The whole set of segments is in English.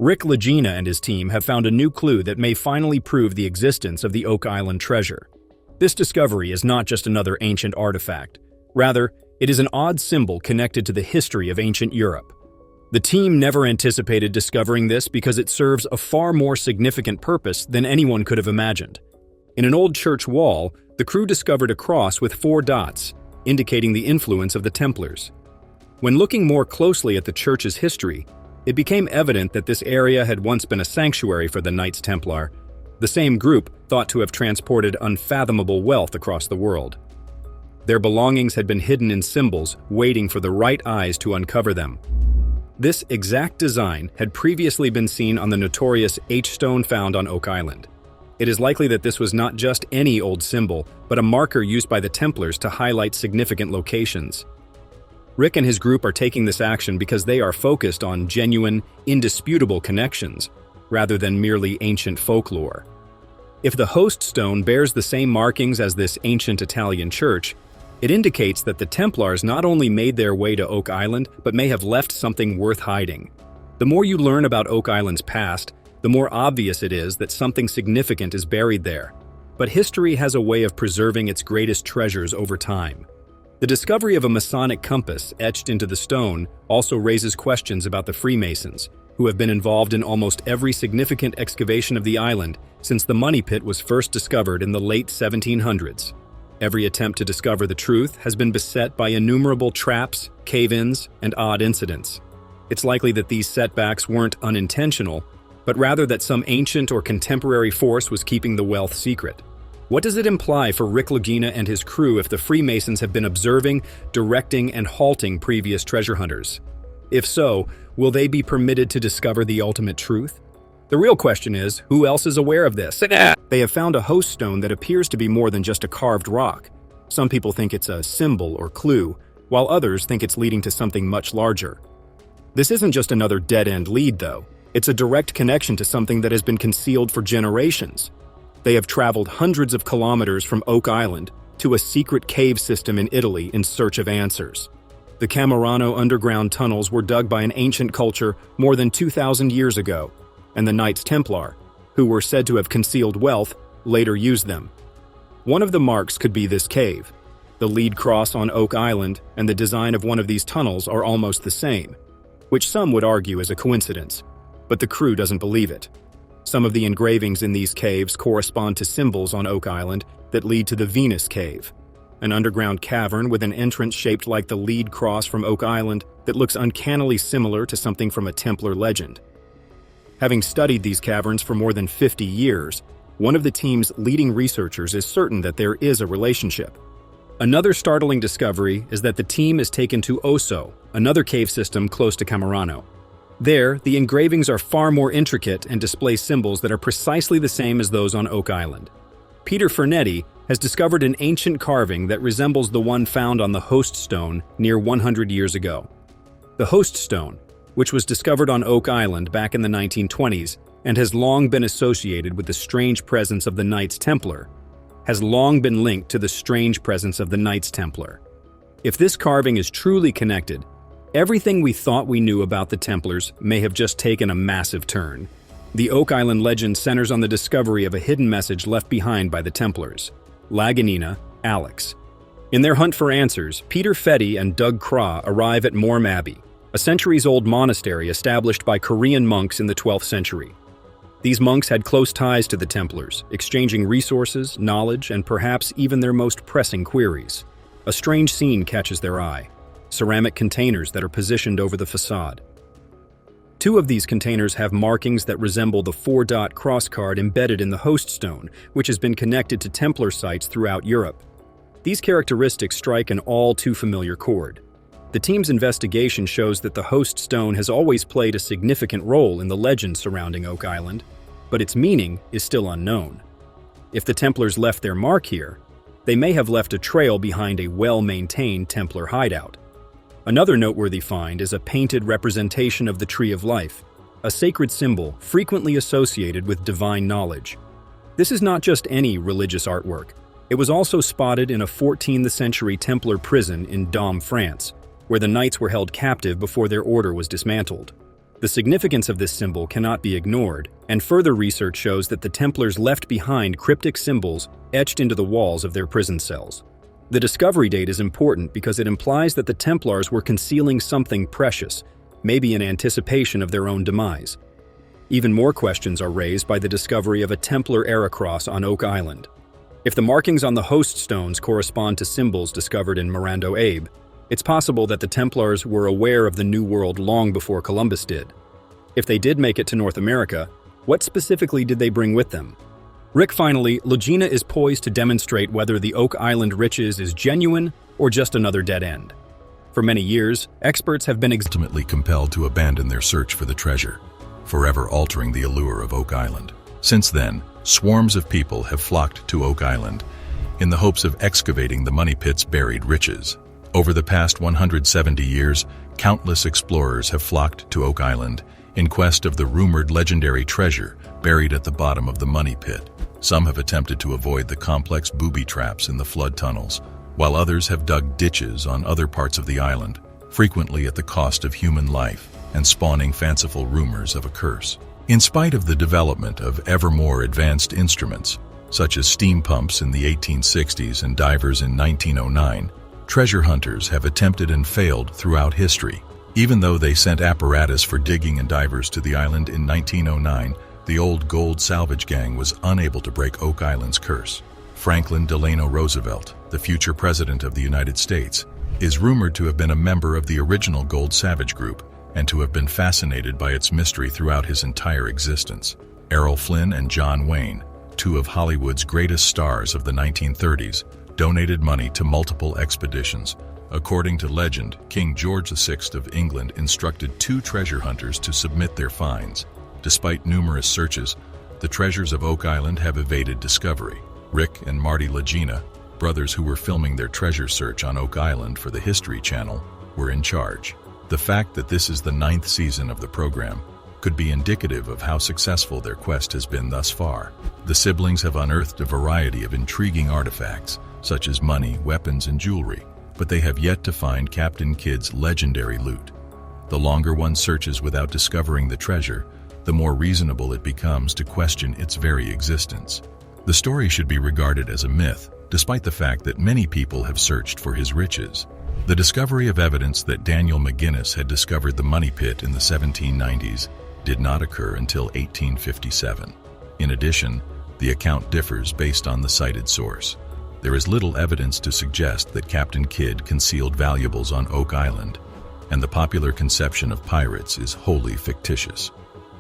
Lagena and his team have found a new clue that may finally prove the existence of the Oak Island treasure. This discovery is not just another ancient artifact. Rather, it is an odd symbol connected to the history of ancient Europe. The team never anticipated discovering this because it serves a far more significant purpose than anyone could have imagined. In an old church wall, the crew discovered a cross with 4 dots, indicating the influence of the Templars. When looking more closely at the church's history, it became evident that this area had once been a sanctuary for the Knights Templar, the same group thought to have transported unfathomable wealth across the world. Their belongings had been hidden in symbols, waiting for the right eyes to uncover them. This exact design had previously been seen on the notorious H-stone found on Oak Island. It is likely that this was not just any old symbol, but a marker used by the Templars to highlight significant locations. Rick and his group are taking this action because they are focused on genuine, indisputable connections, rather than merely ancient folklore. If the host stone bears the same markings as this ancient Italian church, it indicates that the Templars not only made their way to Oak Island, but may have left something worth hiding. The more you learn about Oak Island's past, the more obvious it is that something significant is buried there. But history has a way of preserving its greatest treasures over time. The discovery of a Masonic compass etched into the stone also raises questions about the Freemasons, who have been involved in almost every significant excavation of the island since the money pit was first discovered in the late 1700s. Every attempt to discover the truth has been beset by innumerable traps, cave-ins, and odd incidents. It's likely that these setbacks weren't unintentional, but rather that some ancient or contemporary force was keeping the wealth secret. What does it imply for Rick Lagena and his crew if the Freemasons have been observing, directing, and halting previous treasure hunters? If so, will they be permitted to discover the ultimate truth? The real question is, who else is aware of this? They have found a host stone that appears to be more than just a carved rock. Some people think it's a symbol or clue, while others think it's leading to something much larger. This isn't just another dead-end lead, though. It's a direct connection to something that has been concealed for generations. They have traveled hundreds of kilometers from Oak Island to a secret cave system in Italy in search of answers. The Camerano underground tunnels were dug by an ancient culture more than 2,000 years ago, and the Knights Templar, who were said to have concealed wealth, later used them. One of the marks could be this cave. The lead cross on Oak Island and the design of one of these tunnels are almost the same, which some would argue is a coincidence, but the crew doesn't believe it. Some of the engravings in these caves correspond to symbols on Oak Island that lead to the Venus Cave, an underground cavern with an entrance shaped like the lead cross from Oak Island that looks uncannily similar to something from a Templar legend. Having studied these caverns for more than 50 years, one of the team's leading researchers is certain that there is a relationship. Another startling discovery is that the team is taken to Osso, another cave system close to Camerano. There, the engravings are far more intricate and display symbols that are precisely the same as those on Oak Island. Peter Fernetti has discovered an ancient carving that resembles the one found on the host stone near 100 years ago. The host stone, which was discovered on Oak Island back in the 1920s and has long been associated with the strange presence of the Knights Templar, has long been linked to the strange presence of the Knights Templar. If this carving is truly connected, everything we thought we knew about the Templars may have just taken a massive turn. The Oak Island legend centers on the discovery of a hidden message left behind by the Templars, Lagina, Alex. In their hunt for answers, Peter Fernetti and Doug Craw arrive at Morm Abbey, a centuries-old monastery established by Korean monks in the 12th century. These monks had close ties to the Templars, exchanging resources, knowledge, and perhaps even their most pressing queries. A strange scene catches their eye: ceramic containers that are positioned over the facade. 2 of these containers have markings that resemble the 4-dot cross card embedded in the host stone, which has been connected to Templar sites throughout Europe. These characteristics strike an all too familiar chord. The team's investigation shows that the host stone has always played a significant role in the legend surrounding Oak Island, but its meaning is still unknown. If the Templars left their mark here, they may have left a trail behind a well-maintained Templar hideout. Another noteworthy find is a painted representation of the Tree of Life, a sacred symbol frequently associated with divine knowledge. This is not just any religious artwork. It was also spotted in a 14th century Templar prison in Dom, France, where the knights were held captive before their order was dismantled. The significance of this symbol cannot be ignored, and further research shows that the Templars left behind cryptic symbols etched into the walls of their prison cells. The discovery date is important because it implies that the Templars were concealing something precious, maybe in anticipation of their own demise. Even more questions are raised by the discovery of a Templar-era cross on Oak Island. If the markings on the host stones correspond to symbols discovered in Mirando Abe, it's possible that the Templars were aware of the New World long before Columbus did. If they did make it to North America, what specifically did they bring with them? Finally, Lagina is poised to demonstrate whether the Oak Island riches is genuine or just another dead end. For many years, experts have been ultimately compelled to abandon their search for the treasure, forever altering the allure of Oak Island. Since then, swarms of people have flocked to Oak Island in the hopes of excavating the money pit's buried riches. Over the past 170 years, countless explorers have flocked to Oak Island in quest of the rumored legendary treasure buried at the bottom of the money pit. Some have attempted to avoid the complex booby traps in the flood tunnels, while others have dug ditches on other parts of the island, frequently at the cost of human life and spawning fanciful rumors of a curse. In spite of the development of ever more advanced instruments, such as steam pumps in the 1860s and divers in 1909, treasure hunters have attempted and failed throughout history. Even though they sent apparatus for digging and divers to the island in 1909, the old gold salvage gang was unable to break Oak Island's curse. Franklin Delano Roosevelt, the future president of the United States, is rumored to have been a member of the original Gold Savage Group and to have been fascinated by its mystery throughout his entire existence. Errol Flynn and John Wayne, two of Hollywood's greatest stars of the 1930s, donated money to multiple expeditions. According to legend, King George VI of England instructed two treasure hunters to submit their finds. Despite numerous searches, the treasures of Oak Island have evaded discovery. Rick and Marty Lagina, brothers who were filming their treasure search on Oak Island for the History Channel, were in charge. The fact that this is the 9th season of the program could be indicative of how successful their quest has been thus far. The siblings have unearthed a variety of intriguing artifacts, such as money, weapons, and jewelry, but they have yet to find Captain Kidd's legendary loot. The longer one searches without discovering the treasure, the more reasonable it becomes to question its very existence. The story should be regarded as a myth, despite the fact that many people have searched for his riches. The discovery of evidence that Daniel McGinnis had discovered the money pit in the 1790s did not occur until 1857. In addition, the account differs based on the cited source. There is little evidence to suggest that Captain Kidd concealed valuables on Oak Island, and the popular conception of pirates is wholly fictitious.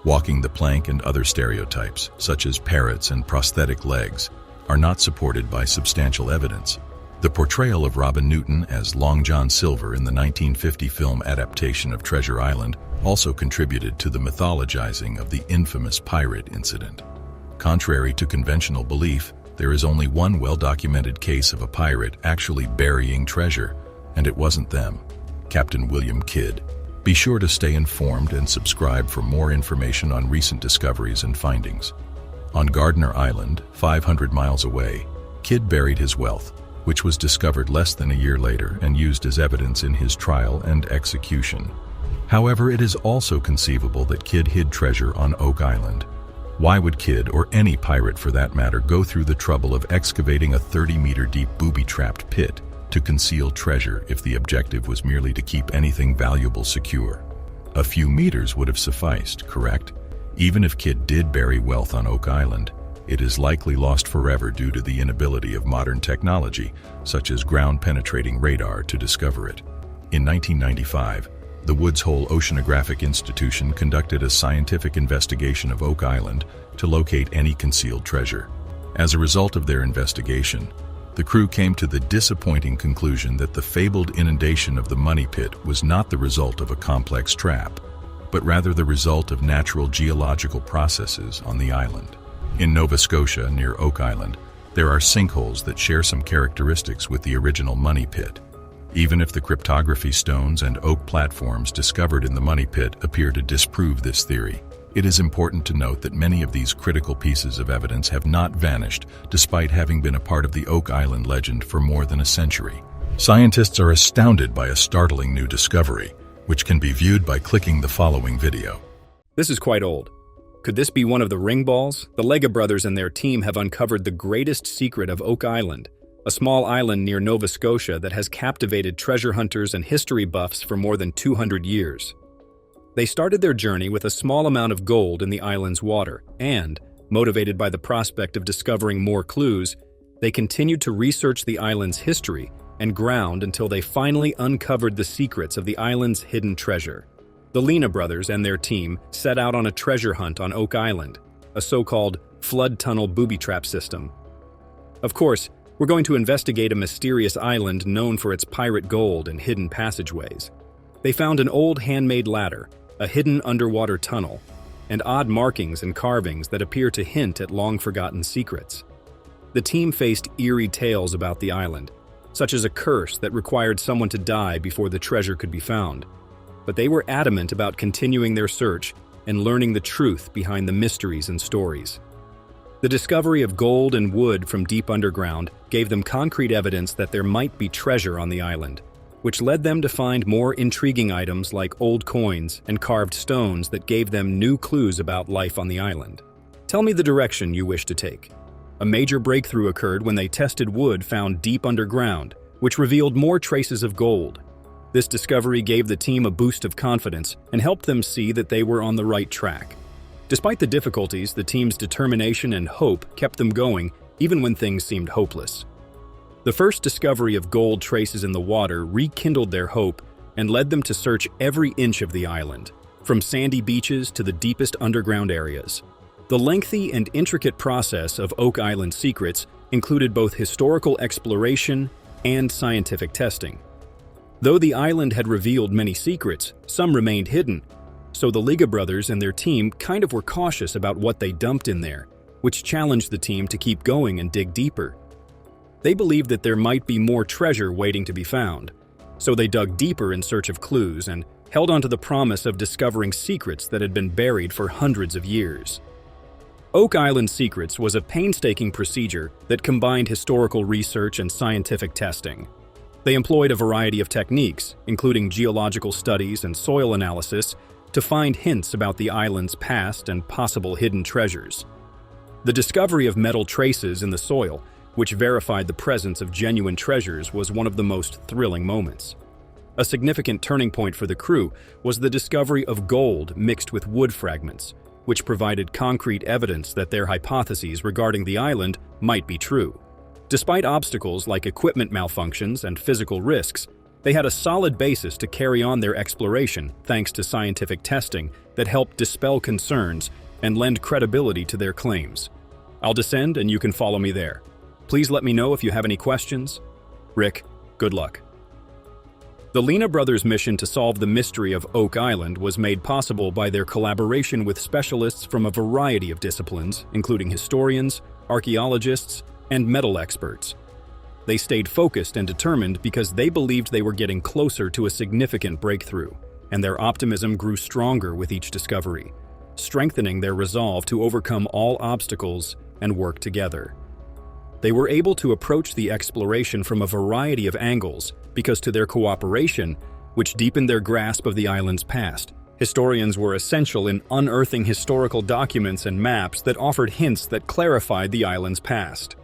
Walking the plank and other stereotypes, such as parrots and prosthetic legs, are not supported by substantial evidence. The portrayal of Robin Newton as Long John Silver in the 1950 film adaptation of Treasure Island also contributed to the mythologizing of the infamous pirate incident. Contrary to conventional belief, there is only one well-documented case of a pirate actually burying treasure, and it wasn't them, Captain William Kidd. Be sure to stay informed and subscribe for more information on recent discoveries and findings. On Gardner Island, 500 miles away, Kidd buried his wealth, which was discovered less than a year later and used as evidence in his trial and execution. However, it is also conceivable that Kidd hid treasure on Oak Island. Why would Kidd, or any pirate for that matter, go through the trouble of excavating a 30-meter deep booby-trapped pit to conceal treasure if the objective was merely to keep anything valuable secure? A few meters would have sufficed, correct? Even if Kidd did bury wealth on Oak Island, it is likely lost forever due to the inability of modern technology, such as ground-penetrating radar, to discover it. In 1995, the Woods Hole Oceanographic Institution conducted a scientific investigation of Oak Island to locate any concealed treasure. As a result of their investigation, the crew came to the disappointing conclusion that the fabled inundation of the money pit was not the result of a complex trap, but rather the result of natural geological processes on the island. In Nova Scotia, near Oak Island, there are sinkholes that share some characteristics with the original money pit. Even if the cryptography stones and oak platforms discovered in the money pit appear to disprove this theory, it is important to note that many of these critical pieces of evidence have not vanished despite having been a part of the Oak Island legend for more than a century. Scientists are astounded by a startling new discovery, which can be viewed by clicking the following video. This is quite old. Could this be one of the ring balls? The Lega brothers and their team have uncovered the greatest secret of Oak Island, a small island near Nova Scotia that has captivated treasure hunters and history buffs for more than 200 years. They started their journey with a small amount of gold in the island's water, and, motivated by the prospect of discovering more clues, they continued to research the island's history and ground until they finally uncovered the secrets of the island's hidden treasure. The Lagena brothers and their team set out on a treasure hunt on Oak Island, a so-called flood tunnel booby trap system. Of course, we're going to investigate a mysterious island known for its pirate gold and hidden passageways. They found an old handmade ladder, a hidden underwater tunnel, and odd markings and carvings that appear to hint at long-forgotten secrets. The team faced eerie tales about the island, such as a curse that required someone to die before the treasure could be found. But they were adamant about continuing their search and learning the truth behind the mysteries and stories. The discovery of gold and wood from deep underground gave them concrete evidence that there might be treasure on the island, which led them to find more intriguing items like old coins and carved stones that gave them new clues about life on the island. Tell me the direction you wish to take. A major breakthrough occurred when they tested wood found deep underground, which revealed more traces of gold. This discovery gave the team a boost of confidence and helped them see that they were on the right track. Despite the difficulties, the team's determination and hope kept them going even when things seemed hopeless. The first discovery of gold traces in the water rekindled their hope and led them to search every inch of the island, from sandy beaches to the deepest underground areas. The lengthy and intricate process of Oak Island secrets included both historical exploration and scientific testing. Though the island had revealed many secrets, some remained hidden, so the Lega brothers and their team kind of were cautious about what they dumped in there, which challenged the team to keep going and dig deeper. They believed that there might be more treasure waiting to be found, so they dug deeper in search of clues and held on to the promise of discovering secrets that had been buried for hundreds of years. Oak Island Secrets was a painstaking procedure that combined historical research and scientific testing. They employed a variety of techniques, including geological studies and soil analysis, to find hints about the island's past and possible hidden treasures. The discovery of metal traces in the soil, which verified the presence of genuine treasures, was one of the most thrilling moments. A significant turning point for the crew was the discovery of gold mixed with wood fragments, which provided concrete evidence that their hypotheses regarding the island might be true. Despite obstacles like equipment malfunctions and physical risks, they had a solid basis to carry on their exploration thanks to scientific testing that helped dispel concerns and lend credibility to their claims. I'll descend and you can follow me there. Please let me know if you have any questions. Rick, good luck. The Lagena brothers' mission to solve the mystery of Oak Island was made possible by their collaboration with specialists from a variety of disciplines, including historians, archaeologists, and metal experts. They stayed focused and determined because they believed they were getting closer to a significant breakthrough, and their optimism grew stronger with each discovery, strengthening their resolve to overcome all obstacles and work together. They were able to approach the exploration from a variety of angles because to their cooperation, which deepened their grasp of the island's past. Historians were essential in unearthing historical documents and maps that offered hints that clarified the island's past.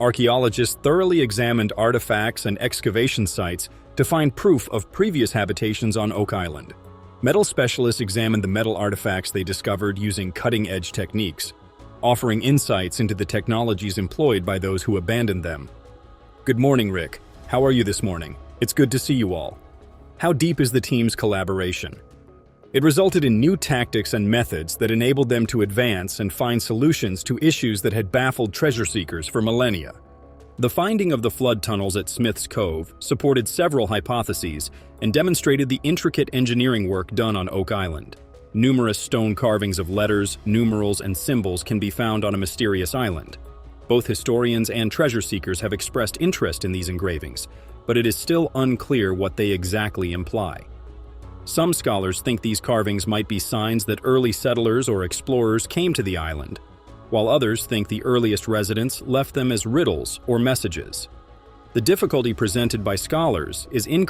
Archaeologists thoroughly examined artifacts and excavation sites to find proof of previous habitations on Oak Island. Metal specialists examined the metal artifacts they discovered using cutting-edge techniques, offering insights into the technologies employed by those who abandoned them. Good morning, Rick. How are you this morning? It's good to see you all. How deep is the team's collaboration? It resulted in new tactics and methods that enabled them to advance and find solutions to issues that had baffled treasure seekers for millennia. The finding of the flood tunnels at Smith's Cove supported several hypotheses and demonstrated the intricate engineering work done on Oak Island. Numerous stone carvings of letters, numerals, and symbols can be found on a mysterious island. Both historians and treasure seekers have expressed interest in these engravings, but it is still unclear what they exactly imply. Some scholars think these carvings might be signs that early settlers or explorers came to the island, while others think the earliest residents left them as riddles or messages. The difficulty presented by scholars is